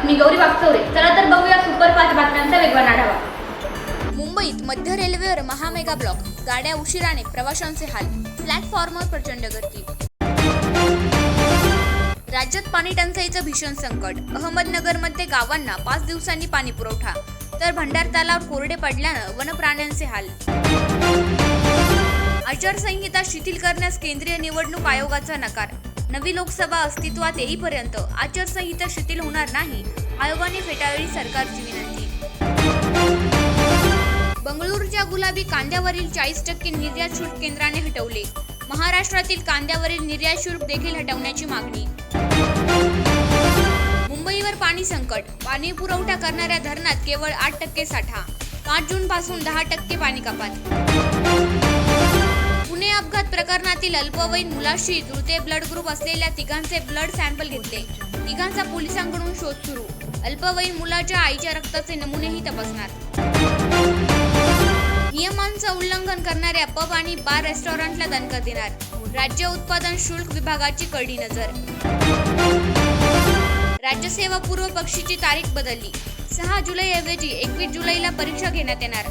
मी गौरी वागचौरे. चला तर बघूया सुपरफास्ट बातम्यांचा वेगवान आढावा. मुंबईत मध्य रेल्वेवर महामेगा ब्लॉक, गाड्या उशिराने, प्रवाशांचे हाल, प्लॅटफॉर्मवर प्रचंड गर्दी. राज्यात पाणी टंचाईचं भीषण संकट. अहमदनगरमध्ये गावांना 5 दिवसांनी पाणी पुरवठा, तर भंडार तलाव कोरडे पडल्यानं वनप्राण्यांचे हाल. आचारसंहिता शिथिल करण्यास केंद्रीय निवडणूक आयोगाचा नकार. नवी लोकसभा अस्तित्वात येईपर्यंत आचारसंहिता शिथिल होणार नाही, आयोगाने फेटाळली सरकारची विनंती. बंगळुरूच्या गुलाबी कांद्यावरील 40% निर्यात शुल्क केंद्राने हटवले. महाराष्ट्रातील कांद्यावरील निर्यात शुल्क देखील हटवण्याची मागणी. मुंबईवर पाणी संकट. पाणी पुरवठा करणाऱ्या धरणात केवळ 8% साठा. 5 जून पासून 10% पाणी कपात. पुणे अपघात प्रकरणातील अल्पवयीन मुलाशी जुळते ब्लड ग्रुप असलेल्या तिघांचे ब्लड सॅम्पल घेतले. तिघांचा पोलिसांकडून शोध सुरू. अल्पवयीन मुलाच्या आईच्या रक्ताचे नमुनेही तपासणार. नियमांचं उल्लंघन करणाऱ्या पब आणि बार रेस्टॉरंटला दणका देणार. राज्य उत्पादन शुल्क विभागाची करडी नजर. राज्यसेवा पूर्व परीक्षेची तारीख बदलली. 6 जुलैऐवजी 21 जुलैला परीक्षा घेण्यात येणार.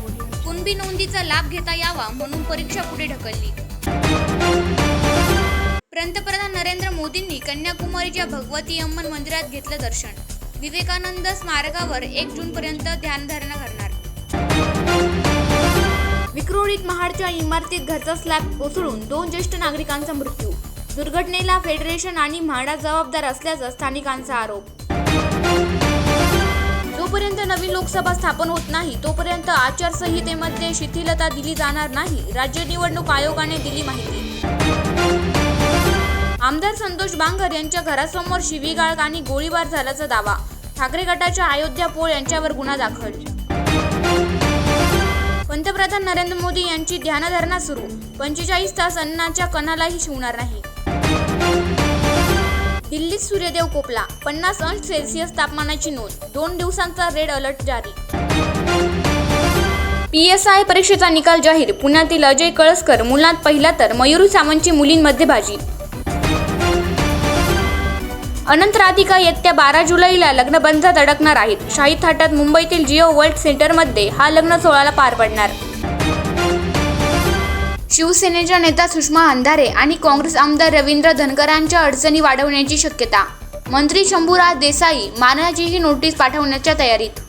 कुणबी नोंदीचा लाभ घेता यावा म्हणून परीक्षा पुढे ढकलली. पंतप्रधान नरेंद्र मोदींनी कन्याकुमारीच्या भगवती अम्मन मंदिरात घेतलं दर्शन. विवेकानंद स्मारकावर 1 जूनपर्यंत ध्यानधारणा करणार. विक्रोळीत महाडच्या इमारतीत घरचा स्लॅब कोसळून 2 ज्येष्ठ नागरिकांचा मृत्यू. दुर्घटनेला फेडरेशन आणि म्हाडा जबाबदार असल्याचा स्थानिकांचा आरोप. जोपर्यंत नवीन लोकसभा स्थापन होत नाही तोपर्यंत आचारसंहितेमध्ये शिथिलता दिली जाणार नाही, राज्य निवडणूक आयोगाने दिली माहिती. आमदार संतोष बांगर यांच्या घरासमोर शिवीगाळ आणि गोळीबार झाल्याचा दावा. ठाकरे गटाच्या अयोध्या पोळ यांच्यावर गुन्हा दाखल. पंतप्रधान नरेंद्र मोदी यांची ध्यानधारणा सुरू. 45 तास अन्नाच्या कणालाही शिवणार नाही. दिल्लीत सूर्यदेव कोपला. 50 अंश सेल्सिअस तापमानाची नोंद. 2 दिवसांचा रेड अलर्ट जारी. PSI परीक्षेचा निकाल जाहीर. पुण्यातील अजय कळसकर मुलांत पहिला तर मयुरी सावंतची मुलींमध्ये बाजी. अनंत राधिका येत्या 12 जुलैला लग्नबंधात अडकणार आहेत. शाही थाटात मुंबईतील जिओ वर्ल्ड सेंटरमध्ये हा लग्न सोहळा पार पडणार. शिवसेनेच्या नेत्या सुषमा अंधारे आणि काँग्रेस आमदार रवींद्र धनगरांच्या अडचणी वाढवण्याची शक्यता. मंत्री शंभूराज देसाई मारण्याचीही नोटीस पाठवण्याच्या तयारीत.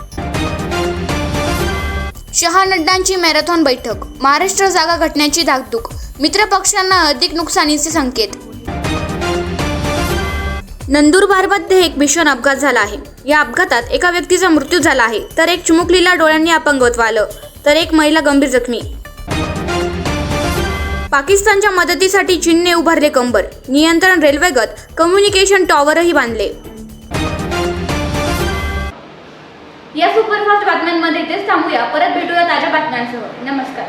शहा नड्डांची मॅरेथॉन बैठक. महाराष्ट्र जागा घटण्याची धाकधूक. मित्रपक्षांना अधिक नुकसानीचे संकेत. नंदुरबारमध्ये एक भीषण अपघात झाला आहे. या अपघातात एका व्यक्तीचा मृत्यू झाला आहे, तर एक चिमुकलीला डोळ्यांनी अपंगत्व आलं, तर एक महिला गंभीर जखमी. पाकिस्तानच्या मदतीसाठी चीनने उभारले कंबर. नियंत्रण रेल्वेगत कम्युनिकेशन टॉवरही बांधले. या सुपरफास्ट बातम्यांमध्ये इथेच थांबूया. परत भेटूया ताज्या बातम्यांसह. नमस्कार.